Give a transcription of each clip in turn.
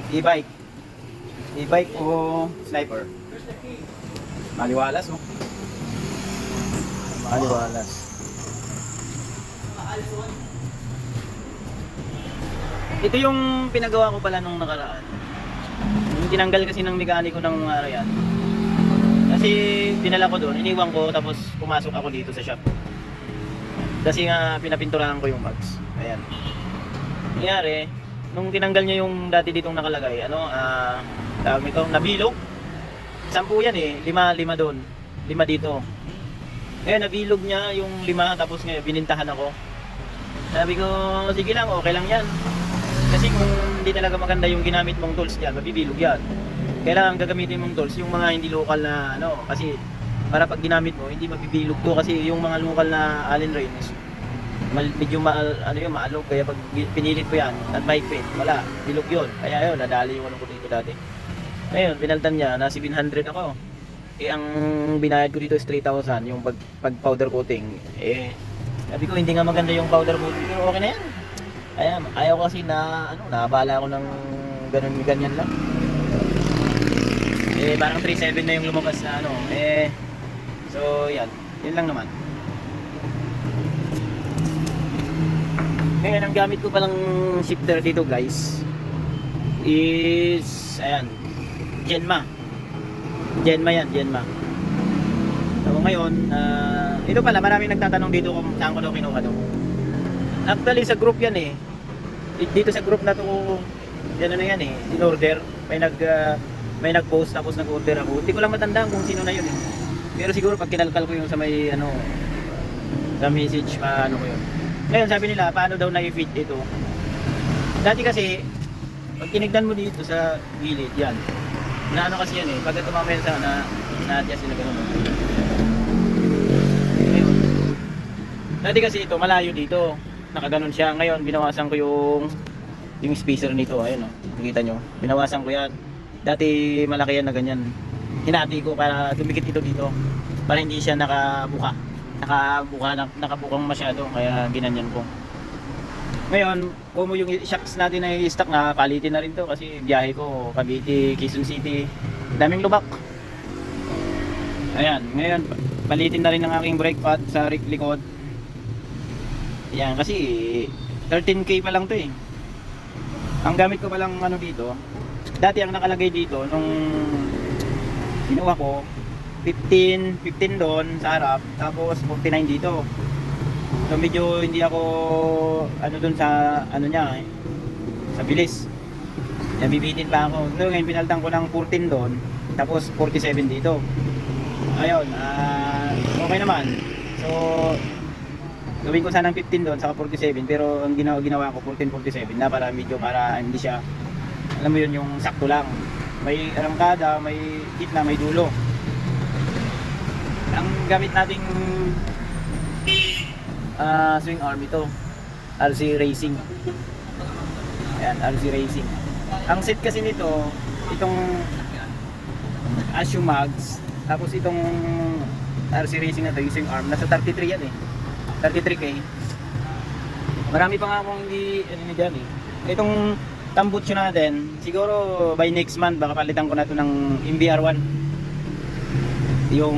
E-bike. E-bike o sniper. Maliwalas, no? Maliwalas. Ito yung pinagawa ko pala nung nakaraan. Yung tinanggal kasi ng mekaniko ng araw yan. Kasi dinala ko doon, iniwan ko tapos pumasok ako dito sa shop. Kasi nga pinapinturahan ko yung mags. Ayan. Nangyari, nung tinanggal niya yung dati ditong nakalagay, tawag nito, nabilog. 10 yan eh, 5 doon. 5 dito. Ngayon nabilog niya yung 5 tapos ngayon binintahan ako. Sabi ko, sige lang, okay lang yan. Kasi kung hindi talaga maganda yung ginamit mong tools diyan, mabibilog yan. Kailangan gagamitin mong tools yung mga hindi local na kasi para pag ginamit mo hindi mabibilog to kasi yung mga local na Allen Reyes medyo maalog kaya pag pinilit ko yan at mahigpit, wala, bilog yun. Kaya yun, nadali yung ko dito dati. Ngayon, pinaltan niya, na 700 ako. Eh, ang binayad ko dito is 3,000 yung pag powder coating. Eh, sabi ko hindi nga maganda yung powder coating pero okay na yan. Ayaw kasi na naabala ako ng ganyan lang. Eh parang 3.7 na yung lumabas na so yan lang naman. Ngayon ang gamit ko palang shifter dito guys is Genma yan. So ngayon ito pala maraming nagtatanong dito kung saan ko daw kinuha to. Actually sa group yan eh. Dito sa group na to yan in order. May nag-post tapos nag-order ako. Hindi ko lang matandaan kung sino na yun eh. Pero siguro pag kinalkal ko yung sa may sa message ko yun. Ngayon sabi nila paano daw na-fit ito. Dati kasi pag tinignan mo dito sa gilid yan. Na kasi yan eh. Pagka tumama yan na-adjust sila ganun. Ngayon. Dati kasi ito malayo dito. Nakaganon siya. Ngayon binawasan ko yung spacer nito. Ayun nakikita nyo. Binawasan ko yan. Dati malaki yan na ganyan. Hinati ko para dumikit ito dito. Para hindi siya nakabukang masyado. Kaya ginanyan ko. Ngayon, kung yung shocks natin ay stock na, palitin na rin to. Kasi biyahe ko, Cavite, Quezon City. Daming lubak. Ayan, ngayon, palitin na rin ang aking brake pad sa likod. Ayan, kasi 13K pa lang to eh. Ang gamit ko palang dito, dati ang nakalagay dito nung ginawa ko 15 doon sa harap tapos 49 dito. So medyo hindi ako doon sa niya sa bilis. Nabibitin pa ako. So ngayon pinaltan ko ng 14 doon tapos 47 dito. Ayun, okay naman. So gawin ko sanang 15 doon saka 47 pero ang ginawa ko 14-47 na para hindi siya alam mo yun yung sakto lang. May arangkada, may gitna, may dulo. Ang gamit nating swing arm ito RC Racing. Ayan, RC Racing. Ang set kasi nito itong Asio Mags tapos itong RC Racing na ito yung swing arm nasa 33 yan eh 33K. Marami pa nga akong hindi dyan eh. Itong tambutso natin, siguro by next month baka palitan ko na ito ng MBR1. Yung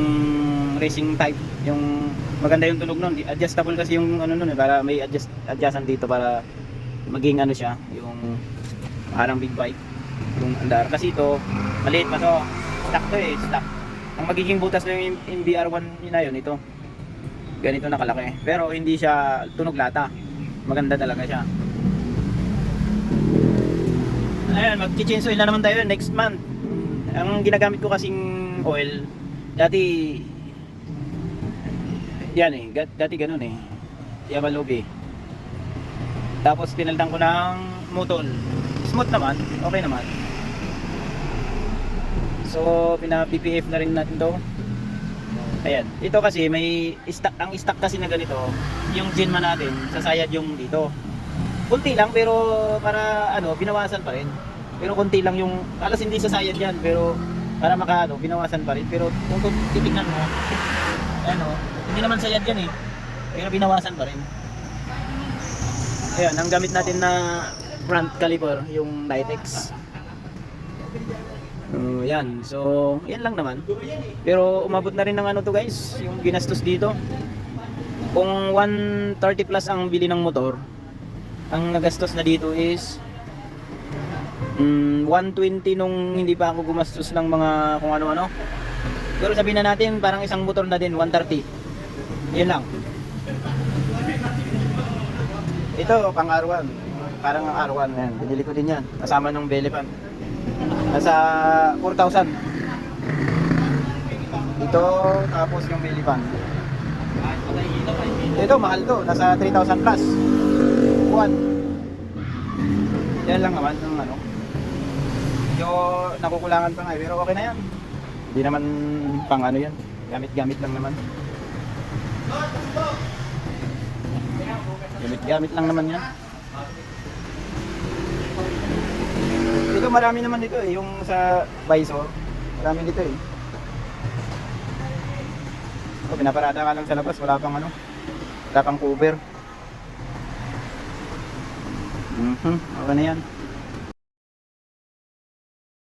racing type, yung maganda yung tunog nun. Adjustable kasi yung nun para may adjustan dito para maging siya, yung parang big bike. Yung andar kasi ito, maliit pa to. Stock to eh, stock. Ang magiging butas na yung MBR1 yun ito. Ganito nakalaki. Pero hindi siya tunog lata. Maganda talaga siya. Ayan, mag-change oil na naman tayo next month. Ang ginagamit ko kasing oil, dati yan eh, dati ganun eh. Yamalubi. Tapos pinaldan ko ng Mutol. Smooth naman, okay naman. So, pina-PPF na rin natin to. Ayan, ito kasi may stock, ang stock kasi na ganito, yung Genma natin, sasayad yung dito. Kunti lang pero para binawasan pa rin. Pero kunti lang yung alas hindi sasayad yan pero para binawasan pa rin. Pero kung titignan mo, hindi naman sayad yan eh. Pero binawasan pa rin. Ayan, ang gamit natin na front caliper, yung Nitex. Yan. So, yan lang naman. Pero umabot na rin ng ano to guys, yung ginastos dito. Kung 130 plus ang bili ng motor, ang nagastos na dito is 120 nung hindi pa ako gumastos ng mga kung ano-ano. Pero sabihin na natin parang isang motor na din 130. Yun lang. Ito pang R1. Parang ang R1 yan. Binili ko din yan. Kasama ng belly pan. Nasa 4,000. Ito tapos yung belly pan. Ito mahal to. Nasa 3,000 plus. Buwan. Yan lang naman ng ano. Medyo nakukulangan pa nga pero okay na yan. Hindi naman pang ano yan. Gamit-gamit lang naman. Gamit lang naman yan. Dito marami naman dito eh. Yung sa visor. Marami dito eh. So, pinaparada ka lang sa labas. Wala pang ano. Wala pang cover. Okay na yan.